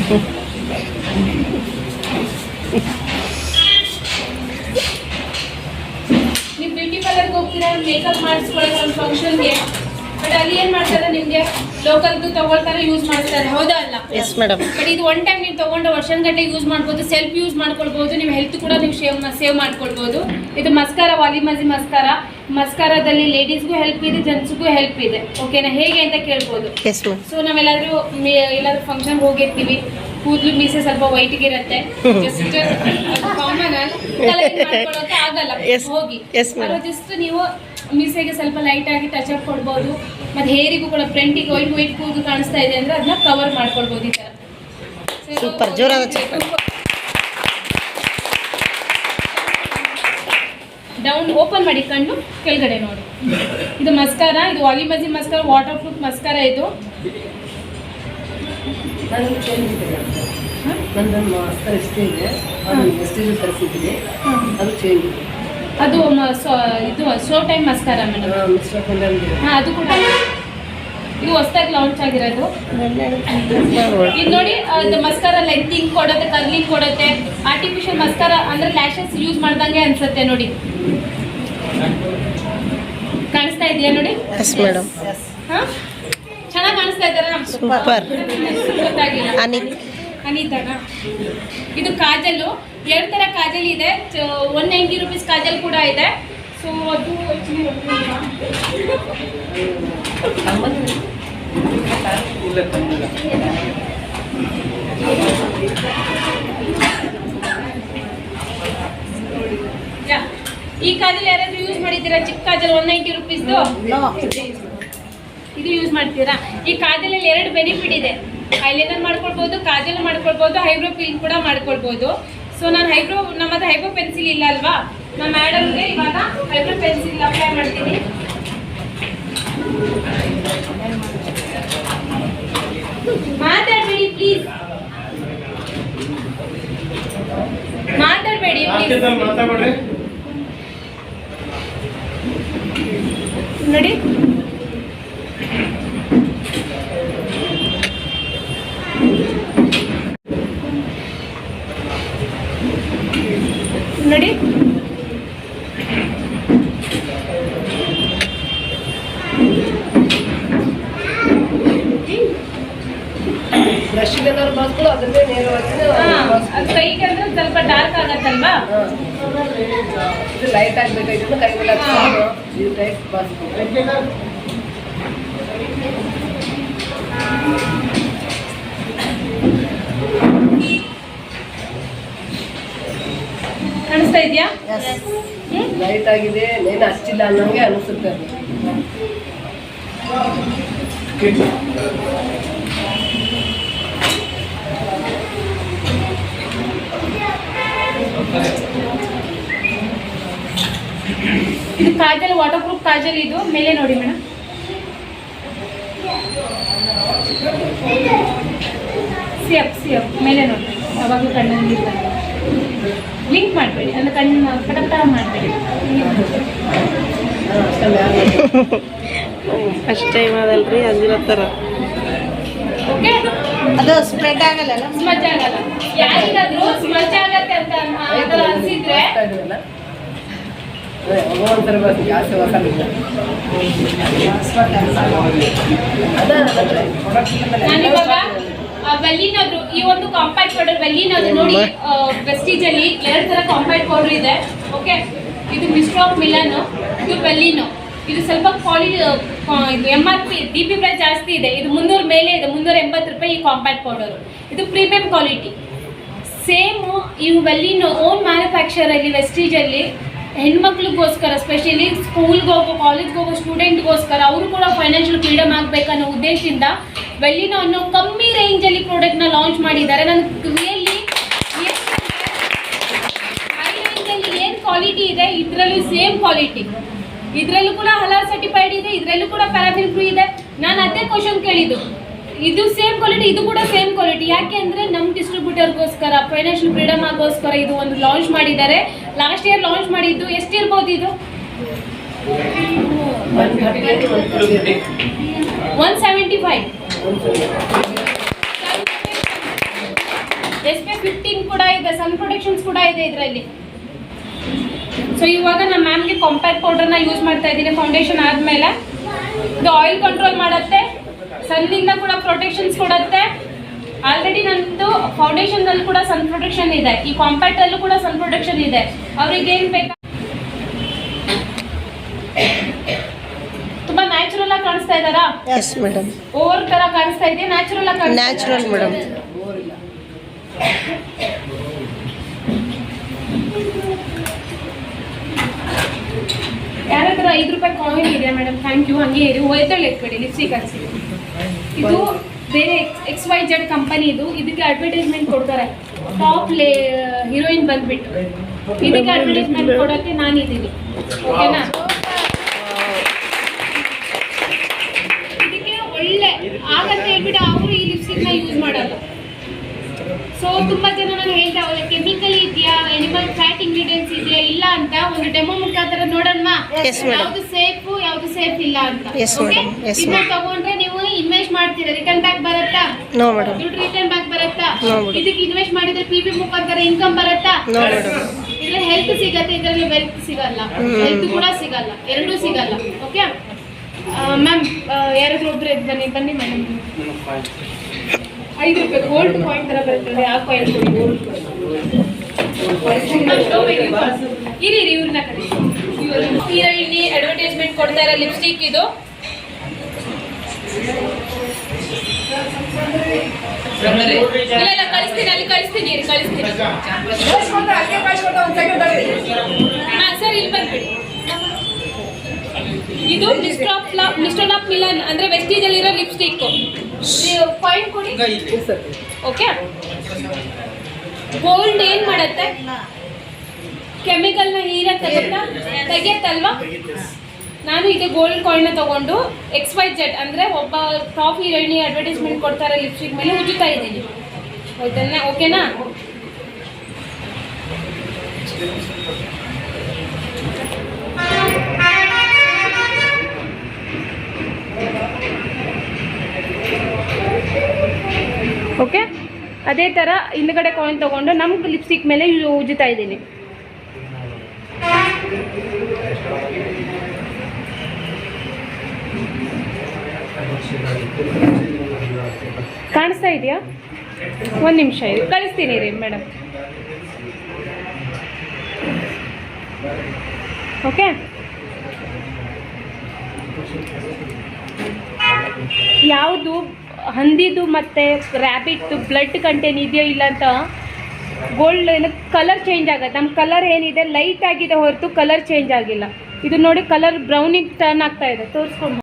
ನೀವು ಬ್ಯೂಟಿ ಪಾರ್ಲರ್ಗೆ ಹೋಗ್ತೀರಾ, ಮೇಕಪ್ ಮಾಡಿಸ್ಕೊಳ್ಳೋದು ಒಂದು ಫಂಕ್ಷನ್ಗೆ, ಬಟ್ ಅಲ್ಲಿ ಏನು ಮಾಡ್ತಾರೆ, ನಿಮಗೆ ಲೋಕಲ್ದು ತಗೊಳ್ತಾರೆ, ಯೂಸ್ ಮಾಡ್ತಾರೆ, ಹೌದಾ ಅಲ್ಲ? Yes madam. ಬಟ್ ಇದು ಒನ್ ಟೈಮ್ ನೀವು ತೊಗೊಂಡು ವರ್ಷಗಟ್ಟಲೆ ಯೂಸ್ ಮಾಡ್ಬೋದು, ಸೆಲ್ಫ್ ಯೂಸ್ ಮಾಡ್ಕೊಳ್ಬೋದು, ನೀವು ಹೆಲ್ತ್ ಕೂಡ ನೀವು ಸೇವ್ ಮಾಡ್ಕೊಳ್ಬೋದು. ಇದು ಮಸ್ಕಾರ, ವಾಲಿಮಜಿ ಮಸ್ಕಾರದಲ್ಲಿ ಲೇಡೀಸ್ಗೂ ಹೆಲ್ಪ್ ಇದೆ, ಜೆಂಟ್ಸ್ಗೂ ಹೆಲ್ಪ್ ಇದೆ. ಓಕೆನಾ? ಹೇಗೆ ಅಂತ ಕೇಳ್ಬೋದು. ಸೊ ನಾವೆಲ್ಲಾದ್ರೂ ಫಂಕ್ಷನ್ಗೆ ಹೋಗಿರ್ತೀವಿ, ಕೂದಲು ಮೀಸೆ ಸ್ವಲ್ಪ ವೈಟ್ಗೆ ಇರುತ್ತೆ, ಜಸ್ಟ್ ಕಾಮನ್ ಮಾಡ್ಕೊಳ್ಳೋಕೆ ಆಗಲ್ಲ ಹೋಗಿ, ಜಸ್ಟ್ ನೀವು ಮೀಸೆಗೆ ಸ್ವಲ್ಪ ಲೈಟ್ ಆಗಿ ಟಚ್ ಅಪ್ ಕೊಡ್ಬೋದು. ಮತ್ತೆ ಹೇರಿಗೂ ಕೂಡ ಫ್ರಂಟಿಗೆ ವೈಟ್ ಕೂದಲು ಕಾಣಿಸ್ತಾ ಇದೆ ಅಂದ್ರೆ ಅದನ್ನ ಕವರ್ ಮಾಡ್ಕೊಳ್ಬೋದು. ಈ ತರ ಸೂಪರ್ ಜೋರಾದ ಡೌನ್ ಓಪನ್ ಮಾಡಿ ಕಣ್ಣು ಕೆಳಗಡೆ ನೋಡಿ. ಇದು ಮಸ್ಕಾರ, ಇದು ವಾಲಿಮಜಿ ಮಸ್ಕಾರ, ವಾಟರ್ ಪ್ರೂಫ್ ಮಸ್ಕಾರ. ಇದು ಅದು ಇದು ಶೋ ಟೈಮ್ ಮಸ್ಕಾರ ಮೇಡಮ್. ಹಾಂ, ಅದು ಕೂಡ ಇದು ಹೊಸದಾಗಿ ಲಾಂಚ್ ಆಗಿರೋದು. ಇದು ನೋಡಿ, ಇದು ಮಸ್ಕಾರ ಲೆಂತಿಂಗ್ ಕೊಡುತ್ತೆ, ಕರ್ಲಿಂಗ್ ಕೊಡುತ್ತೆ. ಆರ್ಟಿಫಿಷಿಯಲ್ ಮಸ್ಕಾರ ಅಂದ್ರೆ ಲ್ಯಾಶಸ್ ಯೂಸ್ ಮಾಡ್ದಂಗೆ ಅನ್ಸುತ್ತೆ ನೋಡಿ. ಕಾಣಿಸ್ತಾ ಇದೆಯಾ ನೋಡಿ? Yes madam. ಹಾಂ, ಚೆನ್ನಾಗಿ ಕಾಣಿಸ್ತಾ ಇದ್ದಾರಾ? ಸೂಪರ್. ಗೊತ್ತಾಗಿಲ್ಲ. ಅನಿತಾನಾ? ಇದು ಕಾಜಲ್ಲು, 2 ಥರ ಕಾಜಲ್ ಇದೆ. 190 ರೂಪೀಸ್ ಕಾಜಲ್ ಕೂಡ ಇದೆ. ಸೊ ಅದು ಈ ಕಾಜಲ್ ಯಾರಾದ್ರೂ ಯೂಸ್ ಮಾಡಿದ್ದೀರಾ? ಚಿಕ್ಕ ಕಾಜಲ್ 190 ರೂಪೀಸ್ದು ಇದು ಯೂಸ್ ಮಾಡ್ತೀರಾ? ಈ ಕಾಜಲಲ್ಲಿ 2 ಬೆನಿಫಿಟ್ ಇದೆ. ಐಲೈನರ್ ಮಾಡ್ಕೊಳ್ಬೋದು, ಕಾಜಲ್ ಮಾಡ್ಕೊಳ್ಬೋದು, ಹೈಬ್ರೋ ಫಿಲ್ ಕೂಡ ಮಾಡ್ಕೊಳ್ಬೋದು. ಸೊ ನಾನು ನಮ್ಮ ಹತ್ರ ಹೈಬ್ರೋ ಪೆನ್ಸಿಲ್ ಇಲ್ಲ ಅಲ್ವಾ, ನಮ್ಮ ಮೇಡಮ್ಗೆ ಇವಾಗ ಹೈಬ್ರೋ ಪೆನ್ಸಿಲ್ ಅಪ್ಲೈ ಮಾಡ್ತೀನಿ. ಮಾತಾಡಬೇಡಿ ಪ್ಲೀಸ್, ಮಾತಾಡಬೇಡಿ ಪ್ಲೀಸ್. ನೋಡಿ, ನೋಡಿ ಕೈಗೆ ಅಂದ್ರೆ ಸ್ವಲ್ಪ ಡಾರ್ಕ್ ಆಗತ್ತಲ್ವಾ? ಲೈಟ್ ಆಗ್ಬೇಕಾಯ್ತು ಕೈಗೆಲ್ಲ ಕಾಣಿಸ್ತಾ ಇದೆಯಾ? ಲೈಟ್ ಆಗಿದೆ, ಏನು ಹಚ್ಚಿಲ್ಲ ಅನ್ನೋಂಗೆ ಅನಿಸುತ್ತೆ. ಇದು ಕಾಜಲ್, ವಾಟರ್ ಪ್ರೂಫ್ ಕಾಜಲ್. ಇದು ಮೇಲೆ ನೋಡಿ ಮೇಡಮ್, ಸಿಎಫ್ ಮೇಲೆ ನೋಡಿ. ಯಾವಾಗಲೂ ಕಣ್ಣಲ್ಲಿ ಲಿಂಕ್ ಮಾಡಬೇಡಿ, ಅಂದ್ರೆ ಕಣ್ಣು ಪಟ ಮಾಡಬೇಡಿ. ಫಸ್ಟ್ ಟೈಮ್ ಅದಲ್ರಿ, ಅದಿರೋ ಥರ. ಓಕೆ, ಅದು ಸ್ಪ್ರೆಡ್ ಆಗಲ್ಲ, ಸ್ಮಚ್ ಆಗಲ್ಲ. ಯಾರಿಗಾದ್ರೂ ಸ್ಮಚ್ ಆಗತ್ತೆ ಅಂತ ಅನ್ಸಿದ್ರೆ ನಾನಿವಾಗ ವೆಲ್ಲಿನಾದ್ರು ಈ ಒಂದು ಕಾಂಪ್ಯಾಕ್ಟ್ ಪೌಡರ್ ವೆಲ್ಲಿನಾದ್ರು ನೋಡಿ, ವೆಸ್ಟೀಜ್ ಅಲ್ಲಿ 2 ಥರ ಕಾಂಪ್ಯಾಕ್ಟ್ ಪೌಡರ್ ಇದೆ. ಓಕೆ, ಇದು ಮಿಸ್ಟರ್ ಆಫ್ ಮಿಲನ್, ಇದು ವೆಲ್ಲಿನೋ. ಇದು ಸ್ವಲ್ಪ ಇದು MRP DP ಪ್ರೈಸ್ ಜಾಸ್ತಿ ಇದೆ. ಇದು 300 ಮೇಲೆ ಇದೆ, 380 ರೂಪಾಯಿ ಈ ಕಾಂಪ್ಯಾಕ್ಟ್ ಪೌಡರ್. ಇದು ಪ್ರೀಮಿಯಂ ಕ್ವಾಲಿಟಿ. ಸೇಮ್ ಇವು ವೆಲ್ಲಿನೋ ಓನ್ ಮ್ಯಾನುಫ್ಯಾಕ್ಚರಲ್ಲಿ ವೆಸ್ಟೀಜಲ್ಲಿ ಹೆಣ್ಮಕ್ಳಿಗೋಸ್ಕರ, ಸ್ಪೆಷಲಿ ಸ್ಕೂಲ್ಗೆ ಹೋಗೋ, ಕಾಲೇಜ್ಗೆ ಹೋಗೋ ಸ್ಟೂಡೆಂಟ್ಗೋಸ್ಕರ, ಅವರು ಕೂಡ ಫೈನಾನ್ಷಿಯಲ್ ಫ್ರೀಡಮ್ ಆಗಬೇಕನ್ನೋ ಉದ್ದೇಶದಿಂದ ವೆಲ್ಲಿನೋ ಅನ್ನೋ ಕಮ್ಮಿ ರೇಂಜಲ್ಲಿ ಪ್ರಾಡಕ್ಟ್ನ ಲಾಂಚ್ ಮಾಡಿದ್ದಾರೆ. ನನಗೆ ರಿಯಲಿ ಹೈ ರೇಂಜಲ್ಲಿ ಏನು ಕ್ವಾಲಿಟಿ ಇದೆ, ಇದರಲ್ಲೂ ಸೇಮ್ ಕ್ವಾಲಿಟಿ. ಇದರಲ್ಲೂ ಕೂಡ ಹಲಾಲ್ ಸರ್ಟಿಫೈಡ್ ಇದೆ, ಇದರಲ್ಲೂ ಕೂಡ ಪ್ಯಾರಾಫಿನ್ ಫ್ರೀ ಇದೆ. ನಾನು ಅದೇ ಕ್ವಶನ್ ಕೇಳಿದ್ದು, ಇದು ಸೇಮ್ ಕ್ವಾಲಿಟಿ, ಇದು ಕೂಡ ಸೇಮ್ ಕ್ವಾಲಿಟಿ. ಯಾಕೆ ಅಂದರೆ ನಮ್ಮ ಡಿಸ್ಟ್ರಿಬ್ಯೂಟರ್ಗೋಸ್ಕರ, ಫೈನಾನ್ಷಿಯಲ್ ಫ್ರೀಡಮ್ ಆಗೋಸ್ಕರ ಇದು ಒಂದು ಲಾಂಚ್ ಮಾಡಿದ್ದಾರೆ. ಲಾಸ್ಟ್ ಇಯರ್ ಲಾಂಚ್ ಮಾಡಿದ್ದು. ಎಷ್ಟಿರ್ಬೋದು ಇದು? 175. ಇದೆ, ಸನ್ ಪ್ರೊಟೆಕ್ಷನ್ಸ್ ಕೂಡ ಇದೆ ಇದರಲ್ಲಿ. ಸೊ ಇವಾಗ ನಾನು ಮ್ಯಾಮ್ಗೆ ಕಾಂಪ್ಯಾಕ್ಟ್ ಪೌಡರ್ನ ಯೂಸ್ ಮಾಡ್ತಾ ಇದ್ದೀನಿ ಫೌಂಡೇಶನ್ ಆದಮೇಲೆ. ಇದು ಆಯಿಲ್ ಕಂಟ್ರೋಲ್ ಮಾಡುತ್ತೆ, ಸನ್ನಿಂದ ಕೂಡ ಪ್ರೊಟೆಕ್ಷನ್ಸ್ ಕೊಡುತ್ತೆ. ಆಲ್ರೆಡಿ ನಂದು ಫೌಂಡೇಶನ್ನಲ್ಲಿ ಕೂಡ ಸನ್ ಪ್ರೊಟೆಕ್ಷನ್ ಇದೆ, ಈ ಕಾಂಪ್ಯಾಕ್ಟಲ್ಲೂ ಕೂಡ ಸನ್ ಪ್ರೊಟೆಕ್ಷನ್ ಇದೆ. ಅವ್ರಿಗೆ ಏನು ಬೇಕಾ ತುಂಬ ನ್ಯಾಚುರಲ್ ಆಗಿ ಕಾಣಿಸ್ತಾ ಇದ್ದಾರಾ? Yes madam. ಓವರ್ ಥರ ಕಾಣಿಸ್ತಾ ಇದೆ, ನ್ಯಾಚುರಲ್ ಆಗಿ ನ್ಯಾಚುರಲ್ ಮೇಡಮ್. ಯಾರ ಹತ್ರ 5 ರೂಪಾಯಿ ಕಾಯಿನ್ ಇದೆಯಾ ಮೇಡಮ್? Thank you. ಹಂಗೆ ಇರಿ, ಒಯ್ದೊಳ್ಳೆ ಇಟ್ಬೇಡಿ, ಲಿಪ್ಸ್ಟಿಕ್ ಹಚ್ಚಿ. ಇದು ಬೇರೆ XYZ ಕಂಪನಿ, ಇದಕ್ಕೆ ಅಡ್ವರ್ಟೈಸ್ಮೆಂಟ್ ಕೊಡ್ತಾರೆ. ಟಾಪ್ ಹೀರೋಯಿನ್ ಬಂದ್ಬಿಟ್ಟು ಇದಕ್ಕೆ ಅಡ್ವರ್ಟೈಸ್ಮೆಂಟ್ ಕೊಡೋಕ್ಕೆ ನಾನಿದ್ದೀನಿ, ಓಕೆನಾ? ಇದಕ್ಕೆ ಒಳ್ಳೆ ಆಗಂತ ಹೇಳ್ಬಿಟ್ಟು ಅವರು ಈ ಲಿಪ್ಸ್ಟಿಕ್ನ ಯೂಸ್ ಮಾಡೋದು. ಸೊ ತುಂಬ ಜನ ನಾನು ಹೇಳ್ದೆ ಅವಳ ಕೆಮಿಕಲ್ ಇದೆಯಾ, ಎನಿಮಲ್ ಫ್ಯಾಟ್ ಇಂಗ್ರೀಡಿಯೆಂಟ್ಸ್ ಇದೆಯಾ ಇಲ್ಲ ಅಂತ ಒಂದು ಡೆಮೋ ಮುಖಾಂತರ ನೋಡೋಣ ಯಾವ್ದು ಸೇಫ್ ಇಲ್ಲ ಅಂತ. ಇದನ್ನ ತಗೊಂಡ್ರೆ ನೀವು ಇನ್ವೆಸ್ಟ್ ಮಾಡ್ತೀರಾ, ರಿಟರ್ನ್ ಬ್ಯಾಕ್ ಬರುತ್ತಾ? No madam. ದುಡ್ಡು ರಿಟರ್ನ್ ಬ್ಯಾಕ್ ಬರುತ್ತಾ? No, madam. ಇದಕ್ಕೆ ಇನ್ವೆಸ್ಟ್ ಮಾಡಿದ್ರೆ PB ಮುಖಾಂತರ ಇನ್ಕಮ್ ಬರುತ್ತಾ? No madam. ಇದ್ರಲ್ಲಿ ಹೆಲ್ತ್ ಸಿಗತ್ತೆ, ಇದರಲ್ಲಿ ವೆಲ್ತ್ ಸಿಗಲ್ಲ, ಹೆಲ್ತ್ ಕೂಡ ಸಿಗಲ್ಲ, ಎರಡೂ ಸಿಗಲ್ಲ. ಓಕೆ ಮ್ಯಾಮ್, ಯಾರಾದ್ರೂ ಒಬ್ರು ಬನ್ನಿ ಮೇಡಮ್. 5 ರೂಪಾಯಿ ಗೋಲ್ಡ್ ಕಾಯಿನ್ ತರ ಬರ್ತದೆ, ಆ ಕಾಯಿನ್ ಇರಿ ಇವ್ರನ್ನ ಕರೀ. ಹೀರೋಯಿನ್ ಅಡ್ವರ್ಟೈಸ್ಮೆಂಟ್ ಕೊಡ್ತಾ ಇರೋ ಲಿಪ್ಸ್ಟಿಕ್ ಇದು. ಇಲ್ಲ ಕಳಿಸ್ತೀನಿ, ಅಲ್ಲಿ ಕಳಿಸ್ತೀನಿ, ಇರಿ ಕಳಿಸ್ತೀನಿ. ಹಾಂ ಸರ್, ಇಲ್ಲಿ ಬಂದ್ಬಿಡಿ. ಇದು ಮಿಸ್ಟರ್ ಆಫ್ ಮಿಲನ್ ಅಂದ್ರೆ ವೆಸ್ಟೀಜ್ ಅಲ್ಲಿರೋ ಲಿಪ್ಸ್ಟಿಕ್. ಪಾಯಿಂಟ್ ಕೊಡಿ. ಓಕೆ, ಗೋಲ್ಡ್ ಏನ್ ಮಾಡುತ್ತೆ? ಕೆಮಿಕಲ್ನ ತೆಗೆಯತ್ತಲ್ವಾ? ನಾನು ಈಗ ಗೋಲ್ಡ್ ಕಾಯಿನ್ನ ತಗೊಂಡು XYZ ಅಂದ್ರೆ ಒಬ್ಬ ಟಾಪ್ ಹೀರೋಯಿನ್ ಅಡ್ವರ್ಟೈಸ್ಮೆಂಟ್ ಕೊಡ್ತಾರೆ ಲಿಪ್ಸ್ಟಿಕ್ ಮೇಲೆ ಉಜ್ಜುತ್ತಾ ಇದ್ದೀನಿ. ಓಕೆನಾ? ಓಕೆ, ಅದೇ ಥರ ಹಿಂದ್ಗಡೆ ಕಾಯಿನ್ ತೊಗೊಂಡು ನಮ್ಮ ಲಿಪ್ಸ್ಟಿಕ್ ಮೇಲೆ ಉಜ್ಜುತ್ತಾ ಇದ್ದೀನಿ. ಕಾಣಿಸ್ತಾ ಇದೆಯಾ? ಒಂದು ನಿಮಿಷ ಇದೆ, ಕಳಿಸ್ತೀನಿ ರೀ ಮೇಡಮ್. ಓಕೆ, ಯಾವುದು ಹಂದಿದು ಮತ್ತು ರ್ಯಾಬಿಟ್ದು ಬ್ಲಡ್ ಕಂಟೆಂಟ್ ಇದೆಯೋ ಇಲ್ಲ ಅಂತ ಗೋಲ್ಡ್ ಕಲರ್ ಚೇಂಜ್ ಆಗುತ್ತೆ. ನಮ್ಮ ಕಲರ್ ಏನಿದೆ ಲೈಟ್ ಆಗಿದೆ ಹೊರತು ಕಲರ್ ಚೇಂಜ್ ಆಗಿಲ್ಲ. ಇದು ನೋಡಿ ಕಲರ್ ಬ್ರೌನಿಗೆ ಟರ್ನ್ ಆಗ್ತಾ ಇದೆ, ತೋರಿಸ್ಕೊಂಡು